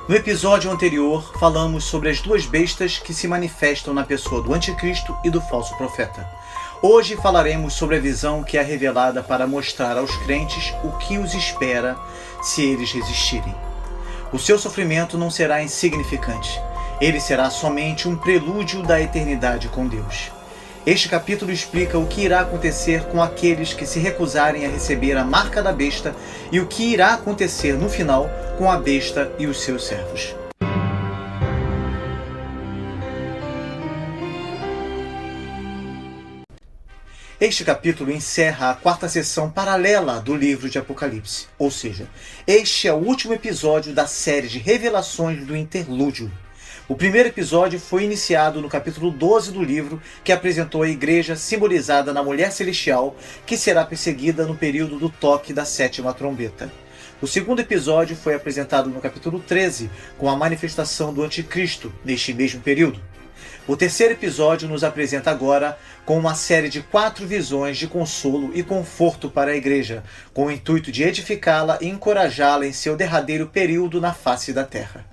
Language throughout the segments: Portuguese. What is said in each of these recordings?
No episódio anterior, falamos sobre as duas bestas que se manifestam na pessoa do anticristo e do falso profeta. Hoje falaremos sobre a visão que é revelada para mostrar aos crentes o que os espera se eles resistirem. O seu sofrimento não será insignificante. Ele será somente um prelúdio da eternidade com Deus. Este capítulo explica o que irá acontecer com aqueles que se recusarem a receber a marca da besta e o que irá acontecer no final com a besta e os seus servos. Este capítulo encerra a quarta sessão paralela do livro de Apocalipse, ou seja, este é o último episódio da série de revelações do interlúdio. O primeiro episódio foi iniciado no capítulo 12 do livro, que apresentou a igreja simbolizada na mulher celestial, que será perseguida no período do toque da sétima trombeta. O segundo episódio foi apresentado no capítulo 13, com a manifestação do anticristo, neste mesmo período. O terceiro episódio nos apresenta agora com uma série de 4 visões de consolo e conforto para a igreja, com o intuito de edificá-la e encorajá-la em seu derradeiro período na face da terra.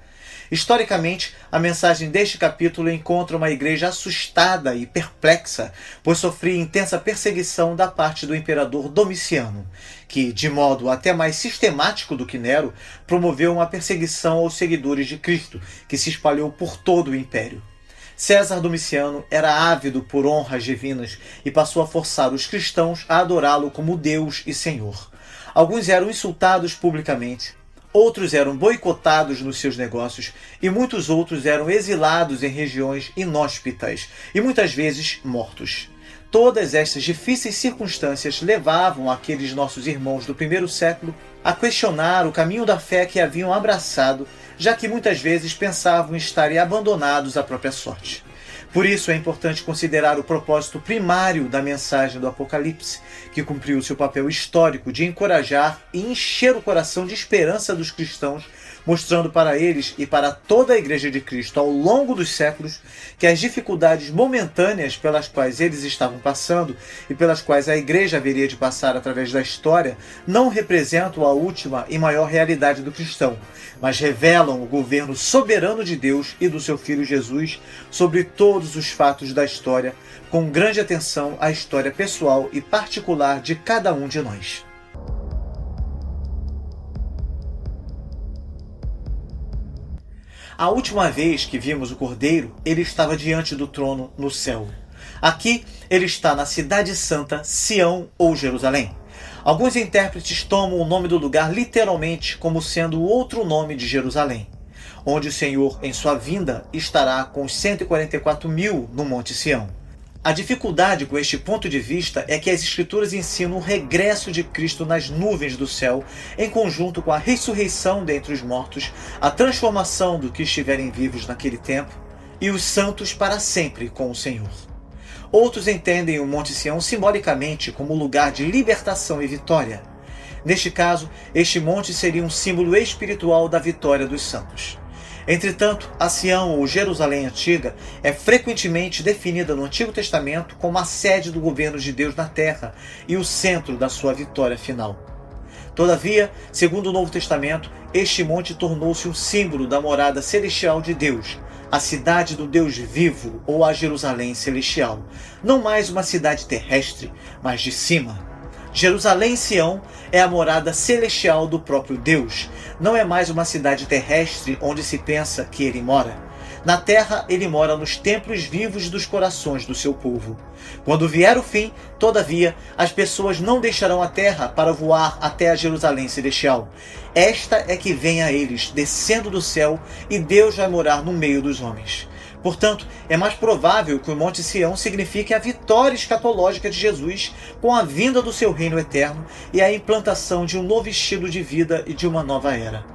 Historicamente, a mensagem deste capítulo encontra uma igreja assustada e perplexa, pois sofria intensa perseguição da parte do imperador Domiciano, que, de modo até mais sistemático do que Nero, promoveu uma perseguição aos seguidores de Cristo, que se espalhou por todo o império. César Domiciano era ávido por honras divinas e passou a forçar os cristãos a adorá-lo como Deus e Senhor. Alguns eram insultados publicamente, outros eram boicotados nos seus negócios e muitos outros eram exilados em regiões inóspitas e muitas vezes mortos. Todas estas difíceis circunstâncias levavam aqueles nossos irmãos do primeiro século a questionar o caminho da fé que haviam abraçado, já que muitas vezes pensavam estarem abandonados à própria sorte. Por isso é importante considerar o propósito primário da mensagem do Apocalipse, que cumpriu seu papel histórico de encorajar e encher o coração de esperança dos cristãos, mostrando para eles e para toda a Igreja de Cristo ao longo dos séculos que as dificuldades momentâneas pelas quais eles estavam passando e pelas quais a Igreja haveria de passar através da história não representam a última e maior realidade do cristão, mas revelam o governo soberano de Deus e do seu Filho Jesus sobre todos os fatos da história, com grande atenção à história pessoal e particular de cada um de nós. A última vez que vimos o Cordeiro, ele estava diante do trono no céu. Aqui, ele está na Cidade Santa, Sião ou Jerusalém. Alguns intérpretes tomam o nome do lugar literalmente como sendo outro nome de Jerusalém, onde o Senhor, em sua vinda, estará com os 144.000 no Monte Sião. A dificuldade com este ponto de vista é que as Escrituras ensinam o regresso de Cristo nas nuvens do céu, em conjunto com a ressurreição dentre os mortos, a transformação dos que estiverem vivos naquele tempo, e os santos para sempre com o Senhor. Outros entendem o Monte Sião simbolicamente como lugar de libertação e vitória. Neste caso, este monte seria um símbolo espiritual da vitória dos santos. Entretanto, a Sião ou Jerusalém Antiga é frequentemente definida no Antigo Testamento como a sede do governo de Deus na terra e o centro da sua vitória final. Todavia, segundo o Novo Testamento, este monte tornou-se um símbolo da morada celestial de Deus, a cidade do Deus vivo ou a Jerusalém celestial, não mais uma cidade terrestre, mas de cima. Jerusalém Sião é a morada celestial do próprio Deus. Não é mais uma cidade terrestre onde se pensa que ele mora. Na terra, ele mora nos templos vivos dos corações do seu povo. Quando vier o fim, todavia, as pessoas não deixarão a terra para voar até a Jerusalém celestial. Esta é que vem a eles, descendo do céu, e Deus vai morar no meio dos homens. Portanto, é mais provável que o Monte Sião signifique a vitória escatológica de Jesus com a vinda do seu reino eterno e a implantação de um novo estilo de vida e de uma nova era.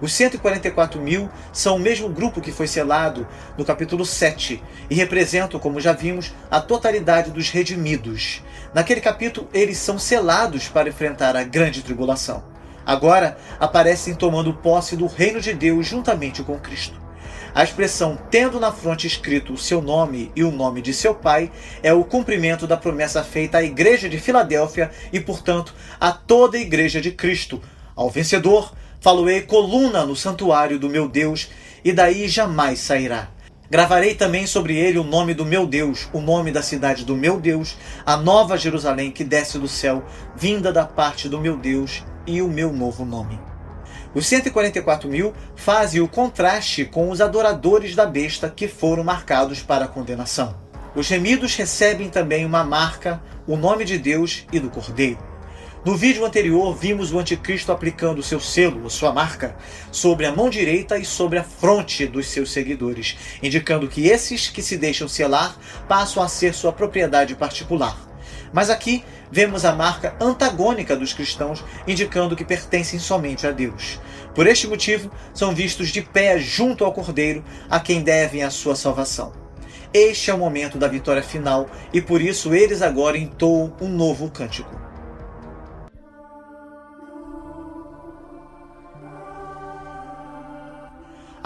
Os 144.000 são o mesmo grupo que foi selado no capítulo 7 e representam, como já vimos, a totalidade dos redimidos. Naquele capítulo, eles são selados para enfrentar a grande tribulação. Agora, aparecem tomando posse do reino de Deus juntamente com Cristo. A expressão tendo na fronte escrito o seu nome e o nome de seu pai é o cumprimento da promessa feita à igreja de Filadélfia e, portanto, a toda a igreja de Cristo. Ao vencedor, Faloei coluna no santuário do meu Deus, e daí jamais sairá. Gravarei também sobre ele o nome do meu Deus, o nome da cidade do meu Deus, a nova Jerusalém que desce do céu, vinda da parte do meu Deus, e o meu novo nome. Os 144.000 fazem o contraste com os adoradores da besta que foram marcados para a condenação. Os remidos recebem também uma marca, o nome de Deus e do Cordeiro. No vídeo anterior, vimos o anticristo aplicando seu selo, sua marca, sobre a mão direita e sobre a fronte dos seus seguidores, indicando que esses que se deixam selar passam a ser sua propriedade particular. Mas aqui vemos a marca antagônica dos cristãos, indicando que pertencem somente a Deus. Por este motivo, são vistos de pé junto ao Cordeiro, a quem devem a sua salvação. Este é o momento da vitória final e por isso eles agora entoam um novo cântico.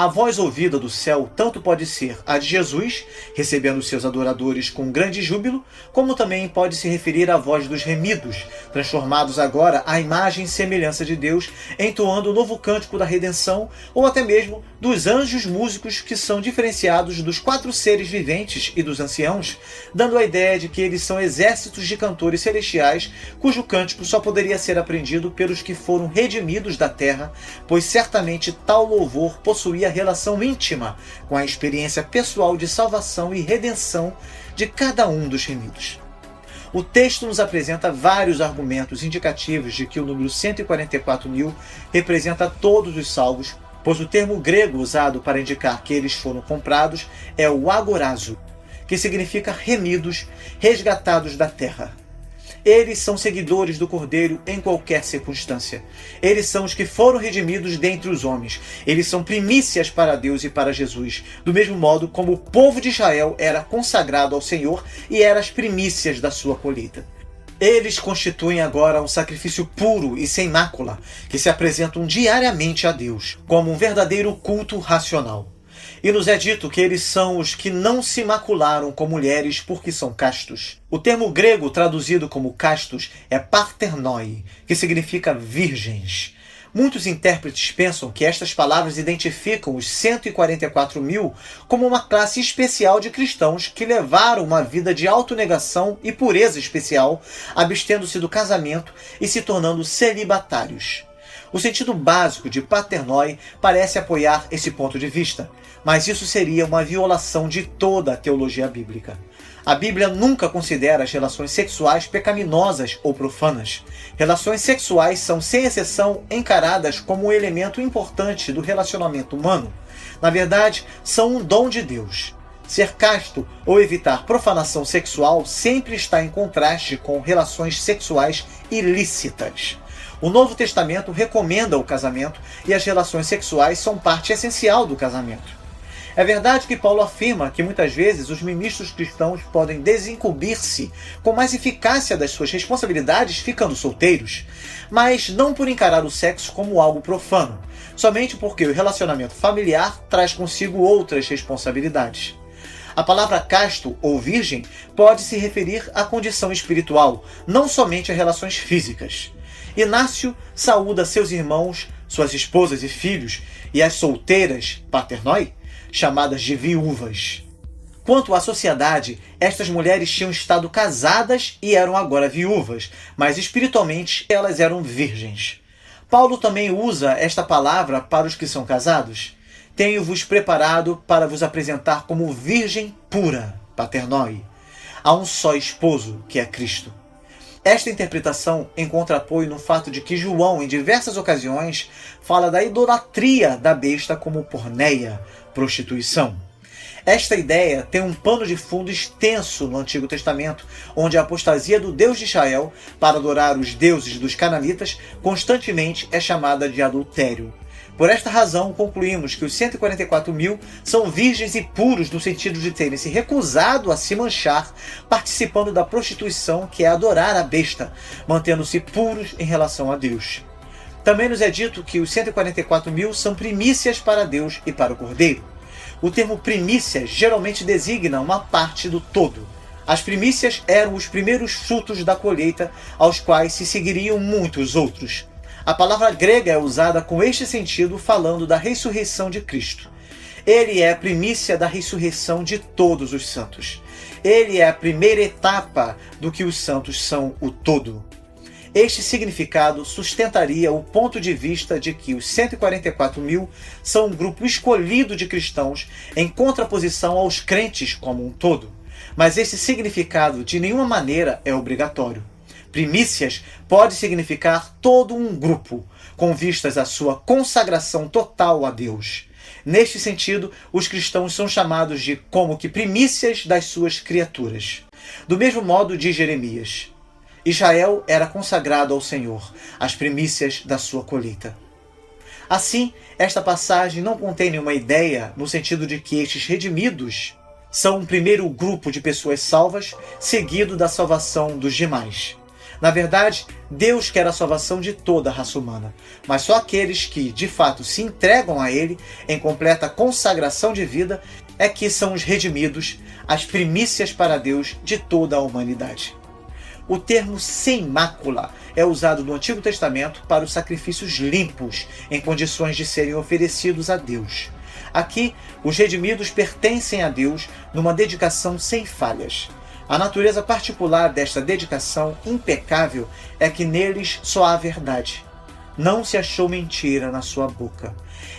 A voz ouvida do céu tanto pode ser a de Jesus, recebendo seus adoradores com grande júbilo, como também pode se referir à voz dos remidos, transformados agora à imagem e semelhança de Deus, entoando o novo cântico da redenção, ou até mesmo dos anjos músicos que são diferenciados dos 4 seres viventes e dos anciãos, dando a ideia de que eles são exércitos de cantores celestiais, cujo cântico só poderia ser aprendido pelos que foram redimidos da terra, pois certamente tal louvor possuía relação íntima com a experiência pessoal de salvação e redenção de cada um dos remidos. O texto nos apresenta vários argumentos indicativos de que o número 144.000 representa todos os salvos, pois o termo grego usado para indicar que eles foram comprados é o agorazo, que significa remidos, resgatados da terra. Eles são seguidores do Cordeiro em qualquer circunstância. Eles são os que foram redimidos dentre os homens. Eles são primícias para Deus e para Jesus, do mesmo modo como o povo de Israel era consagrado ao Senhor e era as primícias da sua colheita. Eles constituem agora um sacrifício puro e sem mácula, que se apresentam diariamente a Deus, como um verdadeiro culto racional. E nos é dito que eles são os que não se macularam com mulheres porque são castos. O termo grego traduzido como castos é parternoi, que significa virgens. Muitos intérpretes pensam que estas palavras identificam os 144.000 como uma classe especial de cristãos que levaram uma vida de autonegação e pureza especial, abstendo-se do casamento e se tornando celibatários. O sentido básico de paternoi parece apoiar esse ponto de vista, mas isso seria uma violação de toda a teologia bíblica. A Bíblia nunca considera as relações sexuais pecaminosas ou profanas. Relações sexuais são, sem exceção, encaradas como um elemento importante do relacionamento humano. Na verdade, são um dom de Deus. Ser casto ou evitar profanação sexual sempre está em contraste com relações sexuais ilícitas. O Novo Testamento recomenda o casamento e as relações sexuais são parte essencial do casamento. É verdade que Paulo afirma que muitas vezes os ministros cristãos podem desincumbir-se com mais eficácia das suas responsabilidades ficando solteiros, mas não por encarar o sexo como algo profano, somente porque o relacionamento familiar traz consigo outras responsabilidades. A palavra casto ou virgem pode se referir à condição espiritual, não somente a relações físicas. Inácio saúda seus irmãos, suas esposas e filhos, e as solteiras, paternoi, chamadas de viúvas. Quanto à sociedade, estas mulheres tinham estado casadas e eram agora viúvas, mas espiritualmente elas eram virgens. Paulo também usa esta palavra para os que são casados. Tenho-vos preparado para vos apresentar como virgem pura, paternoi, a um só esposo, que é Cristo. Esta interpretação encontra apoio no fato de que João, em diversas ocasiões, fala da idolatria da besta como porneia, prostituição. Esta ideia tem um pano de fundo extenso no Antigo Testamento, onde a apostasia do Deus de Israel para adorar os deuses dos cananitas constantemente é chamada de adultério. Por esta razão, concluímos que os 144.000 são virgens e puros no sentido de terem se recusado a se manchar, participando da prostituição, que é adorar a besta, mantendo-se puros em relação a Deus. Também nos é dito que os 144.000 são primícias para Deus e para o Cordeiro. O termo primícia geralmente designa uma parte do todo. As primícias eram os primeiros frutos da colheita, aos quais se seguiriam muitos outros. A palavra grega é usada com este sentido, falando da ressurreição de Cristo. Ele é a primícia da ressurreição de todos os santos. Ele é a primeira etapa do que os santos são o todo. Este significado sustentaria o ponto de vista de que os 144 mil são um grupo escolhido de cristãos em contraposição aos crentes como um todo. Mas esse significado de nenhuma maneira é obrigatório. Primícias pode significar todo um grupo, com vistas à sua consagração total a Deus. Neste sentido, os cristãos são chamados de como que primícias das suas criaturas. Do mesmo modo diz Jeremias: Israel era consagrado ao Senhor, as primícias da sua colheita. Assim, esta passagem não contém nenhuma ideia no sentido de que estes redimidos são um primeiro grupo de pessoas salvas, seguido da salvação dos demais. Na verdade, Deus quer a salvação de toda a raça humana, mas só aqueles que, de fato, se entregam a Ele em completa consagração de vida é que são os redimidos, as primícias para Deus de toda a humanidade. O termo sem mácula é usado no Antigo Testamento para os sacrifícios limpos, em condições de serem oferecidos a Deus. Aqui, os redimidos pertencem a Deus numa dedicação sem falhas. A natureza particular desta dedicação impecável é que neles só há verdade. Não se achou mentira na sua boca.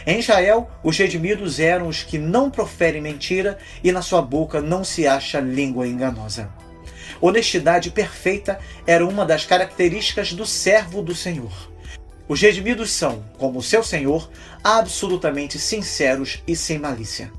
Em Israel, os redimidos eram os que não proferem mentira e na sua boca não se acha língua enganosa. Honestidade perfeita era uma das características do servo do Senhor. Os redimidos são, como seu Senhor, absolutamente sinceros e sem malícia.